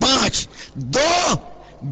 5। 2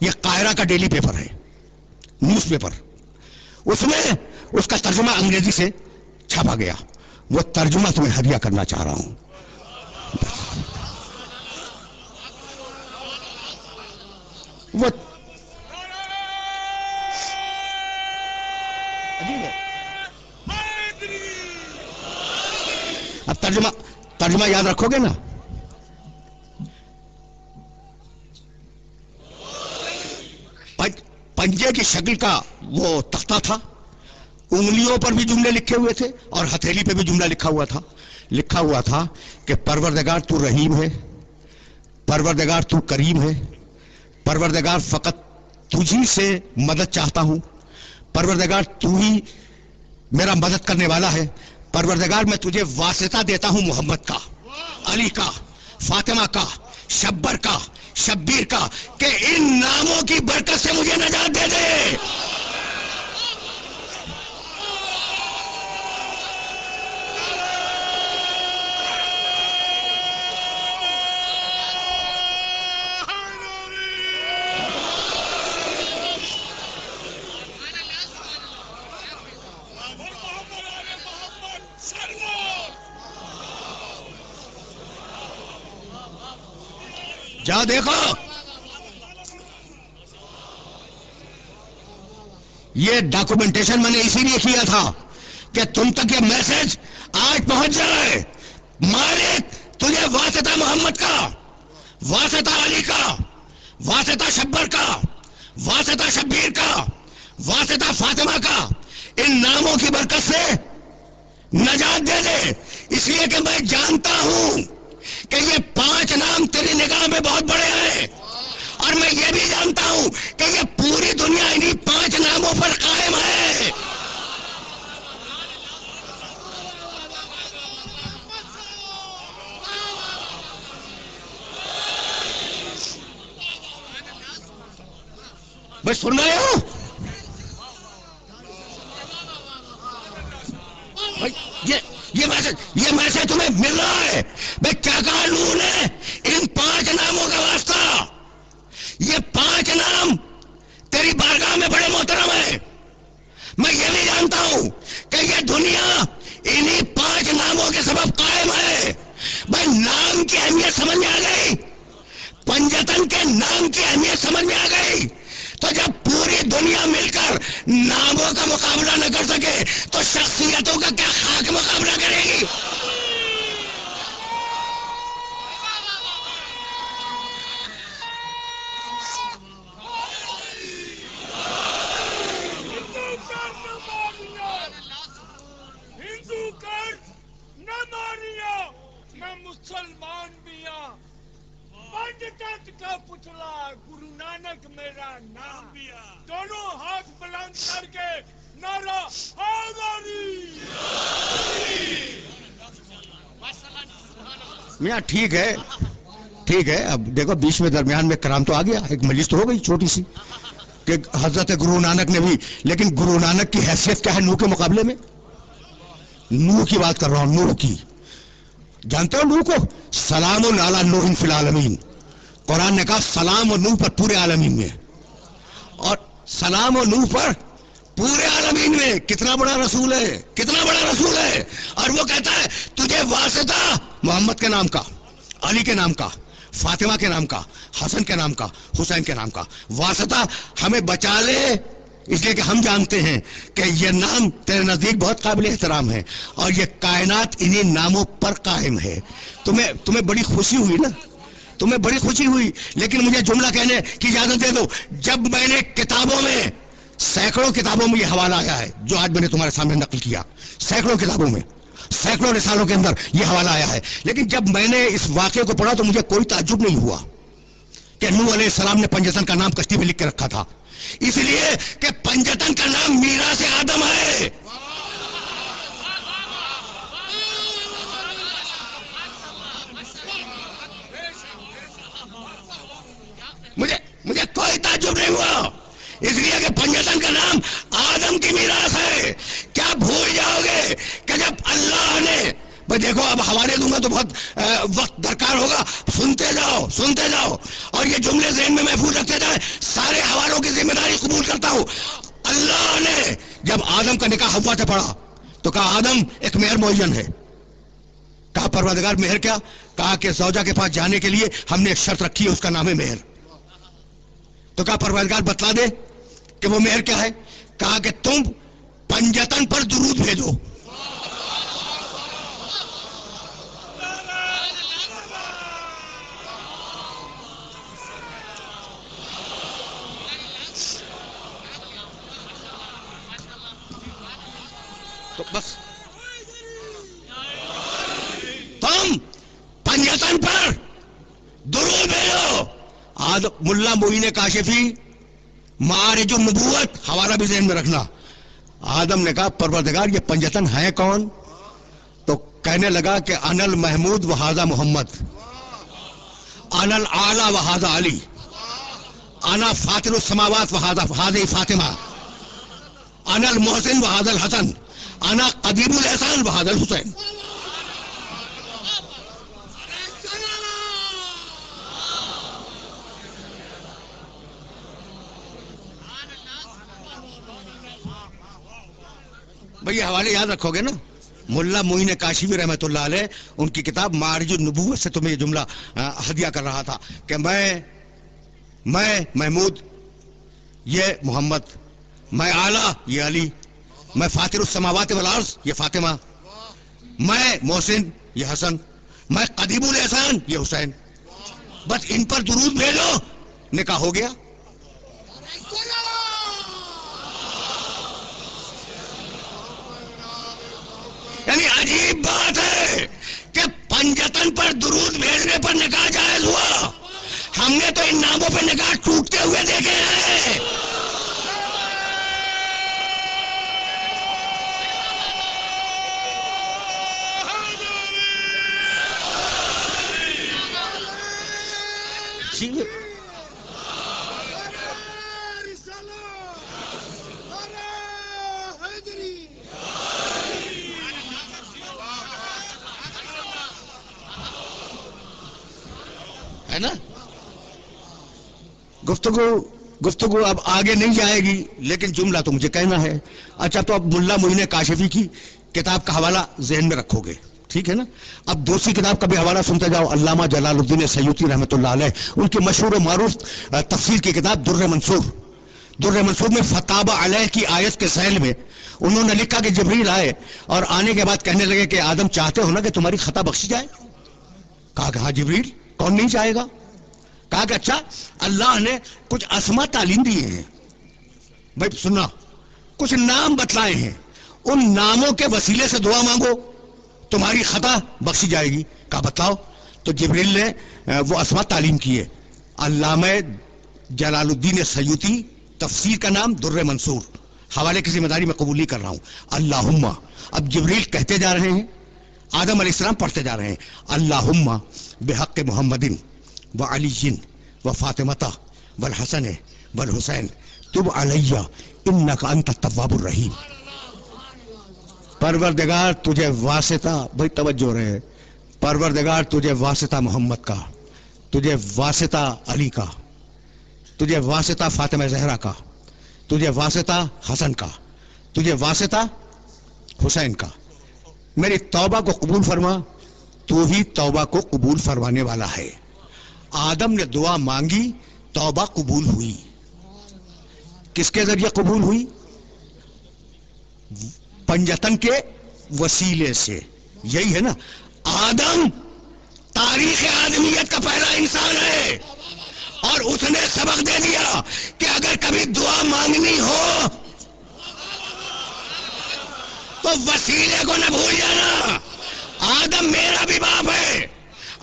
یہ قاہرہ کا ڈیلی پیپر ہے، نیوز پیپر، اس میں اس کا ترجمہ انگریزی سے چھاپا گیا، وہ ترجمہ تمہیں ہدیہ کرنا چاہ رہا ہوں۔ وہ اب ترجمہ یاد رکھو گے نا؟ پنجے کی شکل کا وہ تختہ تھا، انگلیوں پر بھی جملے لکھے ہوئے تھے اور ہتھیلی پہ بھی جملہ لکھا ہوا تھا کہ پروردگار تو رحیم ہے، پروردگار تو کریم ہے، پروردگار فقط تجھی سے مدد چاہتا ہوں، پروردگار تو ہی میرا مدد کرنے والا ہے، پروردگار میں تجھے واسطہ دیتا ہوں محمد کا، علی کا، فاطمہ کا، شبر کا، شبیر کا، کہ ان ناموں کی برکت سے مجھے نجات دے دے۔ جا دیکھو، یہ ڈاکومنٹیشن میں نے اسی لیے کیا تھا کہ تم تک یہ میسج آج پہنچ جائے۔ مالک تجھے واسطہ محمد کا، واسطہ علی کا، واسطہ شبر کا، واسطہ شبیر کا، واسطہ فاطمہ کا، ان ناموں کی برکت سے نجات دے دے، اس لیے کہ میں جانتا ہوں کہ یہ 5 نام تیری نگاہ میں بہت بڑے ہیں، اور میں یہ بھی جانتا ہوں کہ یہ پوری دنیا انہی 5 ناموں پر قائم ہے۔ بس سن رہے ہو؟ یہ میسج تمہیں مل رہا ہے؟ میں کیا کہا نور نے؟ ان 5 ناموں کا واسطہ، یہ 5 نام تیری بارگاہ میں بڑے محترم ہیں۔ میں یہ بھی جانتا ہوں کہ یہ دنیا انہی 5 ناموں کے سبب قائم ہے۔ بھائی نام کی اہمیت سمجھ میں آ گئی، پنجتن کے نام کی اہمیت سمجھ میں آ گئی۔ تو جب پوری دنیا مل کر ناموں کا مقابلہ نہ کر سکے تو شخصیتوں کا کیا خاک مقابلہ کرے گی؟ ہندو کر نہ مانیا، میں مسلمان بھی ہوں، پنجتن کا پتلا گرو نانک میرا نام، دونوں ہاتھ بلند کر کے نعرہ حیدری۔ میاں ٹھیک ہے، اب دیکھو بیچ میں درمیان میں کرام تو آ گیا، ایک مجلس تو ہو گئی چھوٹی سی کہ حضرت گرو نانک نے بھی، لیکن گرو نانک کی حیثیت کیا ہے نوح کے مقابلے میں؟ نوح کی بات کر رہا ہوں، نوح کی، جانتے ہو نوح کو؟ سلام علی نوح فی العالمین، قرآن نے کہا سلام و نوح پر پورے عالمین میں، اور سلام و نوح پر پورے عالمین میں کتنا بڑا رسول ہے، کتنا بڑا رسول ہے۔ اور وہ کہتا ہے تجھے واسطہ محمد کے نام کا، علی کے نام کا، فاطمہ کے نام کا، حسن کے نام کا، حسین کے نام کا واسطہ ہمیں بچا لے، اس لیے کہ ہم جانتے ہیں کہ یہ نام تیرے نزدیک بہت قابل احترام ہے اور یہ کائنات انہی ناموں پر قائم ہے۔ تمہیں بڑی خوشی ہوئی نا، تمہیں بڑی خوشی ہوئی، لیکن مجھے جملہ کہنے کی اجازت دے دو۔ جب میں نے کتابوں میں، سینکڑوں کتابوں میں یہ حوالہ آیا ہے جو آج میں نے تمہارے سامنے نقل کیا، سینکڑوں کتابوں میں، سینکڑوں رسالوں کے اندر یہ حوالہ آیا ہے، لیکن جب میں نے اس واقعے کو پڑھا تو مجھے کوئی تعجب نہیں ہوا کہ نوح علیہ السلام نے پنجتن کا نام کشتی میں لکھ کے رکھا تھا، اس لیے کہ پنجتن کا نام میراث آدم ہے۔ مجھے کوئی تعجب نہیں ہوا، اس لیے کہ پنجتن کا نام آدم کی میراث ہے۔ کیا بھول جاؤ گے کہ جب اللہ نے بھائی دیکھو اب حوالے دوں گا تو بہت وقت درکار ہوگا، سنتے جاؤ سنتے جاؤ، اور یہ جملے ذہن میں محفوظ رکھتے جائیں. سارے حوالوں کی ذمہ داری قبول کرتا ہوں. اللہ نے جب آدم کا نکاح ہوا سے پڑھا تو کہا آدم ایک مہر معین ہے. کہا پروردگار مہر کیا؟ کہا کہ زوجہ کے پاس جانے کے لیے ہم نے ایک شرط رکھی ہے، اس کا نام ہے مہر. تو کہا پروردگار بتلا دے کہ وہ مہر کیا ہے. کہا کہ تم پنجتن پر درود بھیجو. تو بس تم پنجتن پر درود بھیجو. ملا معین کاشفی معارج النبوت حوالہ بھی ذہن میں رکھنا. آدم نے کہا پروردگار یہ پنجتن ہے کون؟ تو کہنے لگا کہ انا المحمود وہذا محمد، انا الاعلی وہذا علی، انا فاطر السماوات وہذا فاطمہ، انا المحسن وہذا الحسن، انا قدیم الاحسان وہذا الحسین. بھئی یہ حوالے یاد رکھو گے نا. ملا معین کاشفی رحمۃ اللہ علیہ ان کی کتاب معارج النبوت سے تمہیں یہ جملہ ہدیہ کر رہا تھا کہ میں محمود یہ محمد، میں اعلیٰ یہ علی، میں فاطر السماوات والارض یہ فاطمہ، میں محسن یہ حسن، میں قدیم الاحسان یہ حسین. بس ان پر درود بھیجو، نکاح ہو گیا. یعنی عجیب بات ہے کہ پنجتن پر درود بھیجنے پر نکاح جائز ہوا. ہم نے تو ان ناموں پہ نکاح ٹوٹتے ہوئے دیکھے ہیں. ہے نا. گفتگو اب آگے نہیں جائے گی، لیکن جملہ تو مجھے کہنا ہے. اچھا تو اب ملا معین کاشفی کی کتاب کا حوالہ ذہن میں رکھو گے، ٹھیک ہے نا. اب دوسری کتاب کا بھی حوالہ سنتے جاؤ. علامہ جلال الدین سیوطی رحمۃ اللہ علیہ ان کی مشہور و معروف تفسیر کی کتاب در منصور. در منصور میں فتاب علیہ کی آیت کے ذیل میں انہوں نے لکھا کہ جبریل آئے اور آنے کے بعد کہنے لگے کہ آدم چاہتے ہو نا کہ تمہاری خطا بخشی جائے؟ کہا کہ ہاں جبریل، کون نہیں چاہے گا. کہا کہ اچھا اللہ نے کچھ اسما تعلیم دیے ہیں، بھائی سننا، کچھ نام بتلائے ہیں، ان ناموں کے وسیلے سے دعا مانگو تمہاری خطا بخشی جائے گی. کہا بتلاؤ. تو جبریل نے وہ اسما تعلیم کیے. علامہ جلال الدین سیوطی تفسیر کا نام در منصور. حوالے کی ذمہ داری میں قبول نہیں کر رہا ہوں. اللہم، اب جبریل کہتے جا رہے ہیں، آدم علیہ السلام پڑھتے جا رہے ہیں، اللہم بحق محمد وعلی وفاطمہ والحسن والحسین تب علی انک انت التواب الرحیم. پروردگار تجھے واسطہ، بھائی توجہ رہے، پروردگار تجھے واسطہ محمد کا، تجھے واسطہ علی کا، تجھے واسطہ فاطمہ زہرا کا، تجھے واسطہ حسن کا، تجھے واسطہ حسین کا، میری توبہ کو قبول فرما. تو ہی توبہ کو قبول فرمانے والا ہے. آدم نے دعا مانگی، توبہ قبول ہوئی. کس کے ذریعے قبول ہوئی؟ پنجتن کے وسیلے سے. یہی ہے نا، آدم تاریخ آدمیت کا پہلا انسان ہے، اور اس نے سبق دے دیا کہ اگر کبھی دعا مانگنی ہو تو وسیلے کو نہ بھول جانا. آدم میرا بھی باپ ہے،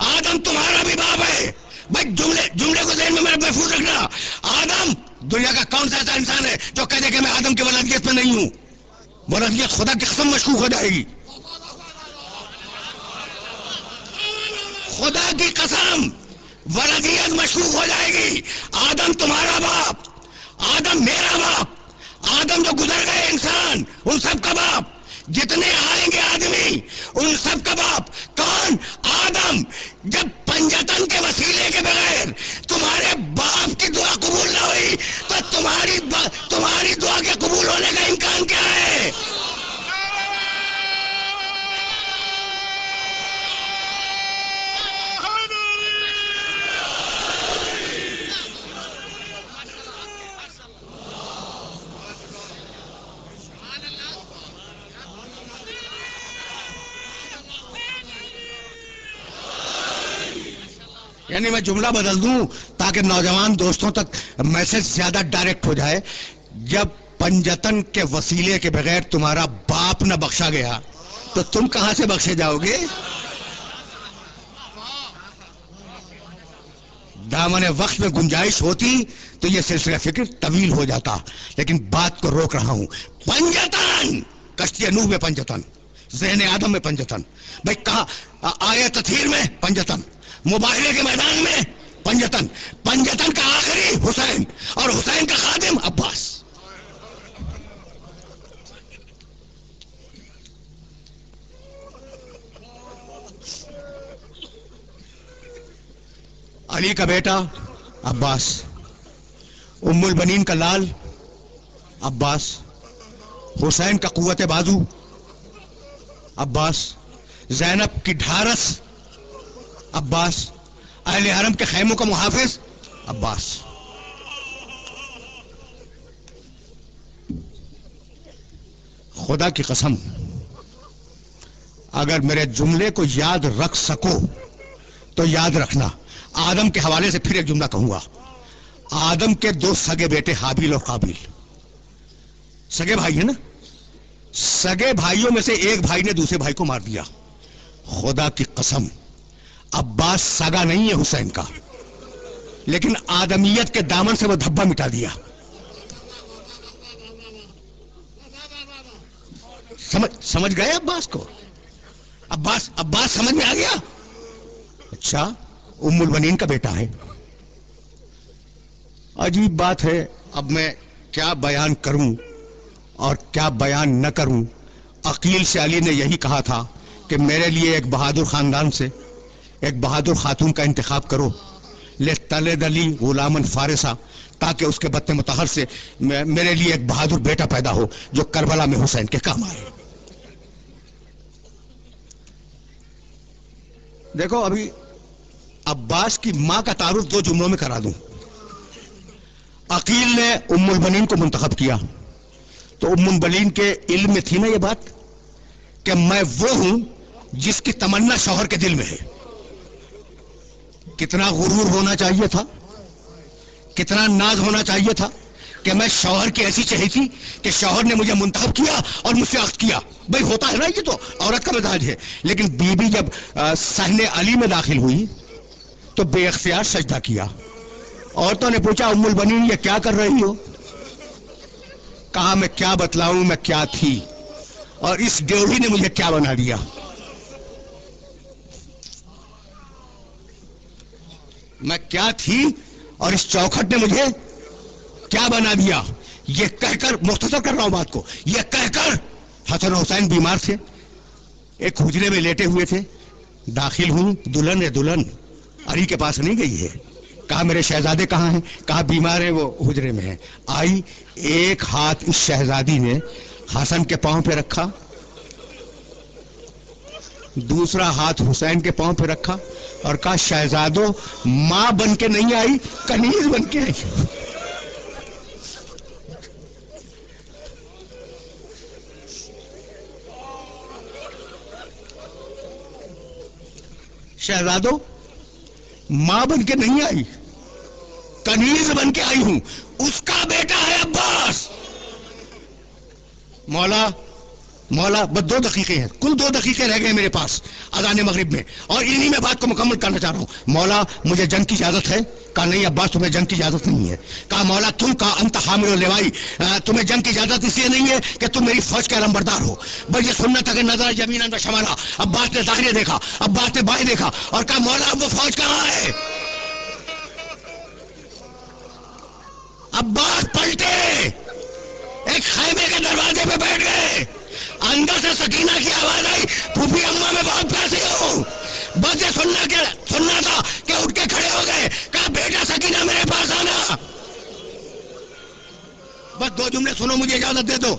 آدم تمہارا بھی باپ ہے. بھائی جملے کو ذہن میں محفوظ رکھنا. آدم دنیا کا کون سا ایسا انسان ہے جو کہہ دے کہ میں آدم کی ولادیت میں نہیں ہوں؟ ولادیت خدا کی قسم مشکوک ہو جائے گی. خدا کی قسم ولادیت مشکوک ہو جائے گی. آدم تمہارا باپ، آدم میرا باپ، آدم جو گزر گئے انسان ان سب کا باپ. جتنے آئیں گے آدمی ان سب کا باپ کون؟ آدم. جب پنجتن کے وسیلے کے بغیر تمہارے باپ کی دعا قبول نہ ہوئی تو تمہاری دعا کے قبول ہونے کا امکان کیا ہے؟ یعنی میں جملہ بدل دوں تاکہ نوجوان دوستوں تک میسج زیادہ ڈائریکٹ ہو جائے. جب پنجتن کے وسیلے کے بغیر تمہارا باپ نہ بخشا گیا تو تم کہاں سے بخشے جاؤ گے؟ دامن وقت میں گنجائش ہوتی تو یہ سلسلہ فکر طویل ہو جاتا، لیکن بات کو روک رہا ہوں. پنجتن، کشتی نوح میں پنجتن، ذہن آدم میں پنجتن، بھائی کہا آیت تطہیر میں پنجتن، مباہلے کے میدان میں پنجتن. پنجتن کا آخری حسین اور حسین کا خادم عباس. علی کا بیٹا عباس، ام البنین کا لال عباس، حسین کا قوت بازو عباس، زینب کی ڈھارس عباس، اہل حرم کے خیموں کا محافظ عباس. خدا کی قسم اگر میرے جملے کو یاد رکھ سکو تو یاد رکھنا. آدم کے حوالے سے پھر ایک جملہ کہوں گا. آدم کے دو سگے بیٹے حابیل اور قابیل، سگے بھائی ہیں نا، سگے بھائیوں میں سے ایک بھائی نے دوسرے بھائی کو مار دیا. خدا کی قسم عباس سگا نہیں ہے حسین کا، لیکن آدمیت کے دامن سے وہ دھبا مٹا دیا. سمجھ گئے عباس کو؟ عباس سمجھ میں آ گیا. اچھا، ام البنین کا بیٹا ہے. عجیب بات ہے، اب میں کیا بیان کروں اور کیا بیان نہ کروں. عقیل سے علی نے یہی کہا تھا کہ میرے لیے ایک بہادر خاندان سے ایک بہادر خاتون کا انتخاب کرو، لِتَلِدَ لِی غُلَامًا فارسا، تاکہ اس کے بطن مطہر سے میرے لیے ایک بہادر بیٹا پیدا ہو جو کربلا میں حسین کے کام آئے. دیکھو ابھی عباس کی ماں کا تعارف دو جملوں میں کرا دوں. عقیل نے ام البنین کو منتخب کیا تو ام البنین کے علم میں تھی نا یہ بات کہ میں وہ ہوں جس کی تمنا شوہر کے دل میں ہے. کتنا غرور ہونا چاہیے تھا، کتنا ناز ہونا چاہیے تھا کہ میں شوہر کی ایسی چہیتی کہ شوہر نے مجھے منتخب کیا اور مجھ سے عقد کیا. بھائی ہوتا ہے نا، یہ تو عورت کا مزاج ہے. لیکن بی بی جب صحن علی میں داخل ہوئی تو بے اختیار سجدہ کیا. عورتوں نے پوچھا ام البنین یہ کیا کر رہی ہو؟ کہا میں کیا بتلاؤں میں کیا تھی اور اس ڈیوڑی نے مجھے کیا بنا دیا. میں کیا تھی اور اس چوکھٹ نے مجھے کیا بنا دیا. یہ کہہ کر، مختصر کر رہا ہوں بات کو، یہ کہہ کر حسن حسین بیمار تھے، ایک حجرے میں لیٹے ہوئے تھے. داخل ہوں، دلہن ہے دلہن، علی کے پاس نہیں گئی ہے. کہا میرے شہزادے کہاں ہیں؟ کہا بیمار ہے، وہ حجرے میں ہیں. آئی، ایک ہاتھ اس شہزادی نے حسن کے پاؤں پہ رکھا، دوسرا ہاتھ حسین کے پاؤں پہ رکھا اور کہا شہزادو ماں بن کے نہیں آئی، کنیز بن کے آئی. شہزادو ماں بن کے نہیں آئی، کنیز بن کے آئی ہوں. اس کا بیٹا ہے عباس. مولا بس 2 دقیقے ہیں، کل 2 دقیقے رہ گئے میرے پاس اذان مغرب میں، اور انہی میں بات کو مکمل کرنا چاہ رہا ہوں. مولا مجھے جنگ کی اجازت ہے؟ کہا نہیں عباس تمہیں جنگ کی اجازت نہیں ہے. کہا مولا تم کا انت حامل اللوائی، تمہیں جنگ کی اجازت اس لیے نہیں ہے کہ تم میری فوج کے علمبردار ہو. بھائی یہ سننا تھا کہ نظر یمینا و شمالا، عباس نے داہنے دیکھا، عباس نے بائیں دیکھا اور کہا مولا اب وہ فوج کہاں ہے؟ عباس پلٹے، ایک خیمے کے دروازے پہ بیٹھ گئے اندر سے سکینہ کی آواز آئی، پھوپھی اماں میں بہت پیسے ہوں. بس یہ سننا تھا کہ اٹھ کے کھڑے ہو گئے، کہا بیٹا سکینہ میرے پاس آنا. بس 2 جملے سنو، مجھے اجازت دے دو.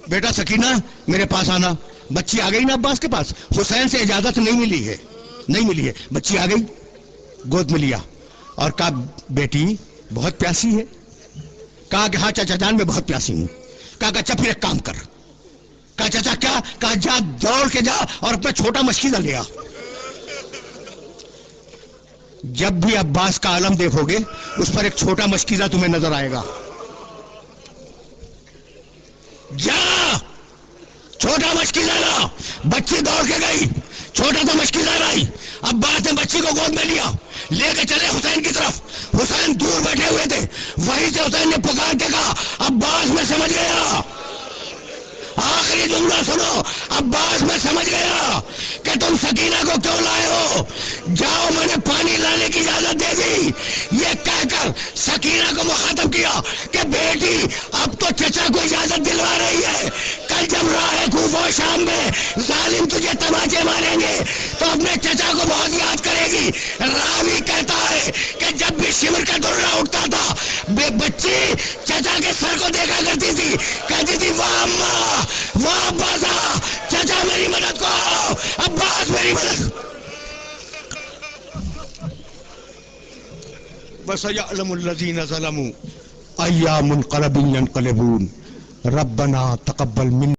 بیٹا سکینہ میرے پاس آنا. بچی آ گئی نا عباس کے پاس. حسین سے اجازت نہیں ملی ہے. بچی آ گئی، گود میں لیا اور کہا بیٹی بہت پیاسی ہے. کہا کہ ہاں چچا جان میں بہت پیاسی ہوں. کہا کہ اچھا پھر ایک کام کر. کہا چچا کیا؟ کہا جا دوڑ کے جا اور اپنا چھوٹا مشکیزہ لے آ. جب بھی عباس کا عالم دیکھو گے اس پر ایک چھوٹا مشکیزہ تمہیں نظر آئے گا. جا چھوٹا مشکیزہ لا. بچی دوڑ کے گئی، چھوٹا سا مشکیزہ لائی. عباس نے بچی کو گود میں لیا، لے کے چلے حسین کی طرف. حسین دور بیٹھے ہوئے تھے، وہیں سے حسین نے پکار کے کہا عباس میں سمجھ گیا. آخری جملہ سنو، عباس میں سمجھ گیا کہ تم سکینہ کو کیوں لائے ہو. جاؤ میں نے پانی لانے کی اجازت دے دی. یہ کہہ کر سکینہ کو مخاطب کیا کہ بیٹی اب تو چچا کو اجازت دلوا رہی ہے. کل جب راہ کوفہ و شام میں ظالم تجھے تماچے ماریں گے تو اپنے چچا کو بہت یاد کرے گی. راوی کہتا ہے کہ جب بھی شمر کا درہ اٹھتا تھا بچی چچا کے سر کو دیکھا کرتی تھی، کہتی تھی واہ اماں واہ عباسا، چچا میری مدد کو، عباس میری مدد. وَسَيَعْلَمُ الَّذِينَ ظَلَمُوا أَيَّ مُنْقَلَبٍ يَنْقَلِبُونَ رَبَّنَا تَقَبَّلْ مِنَّا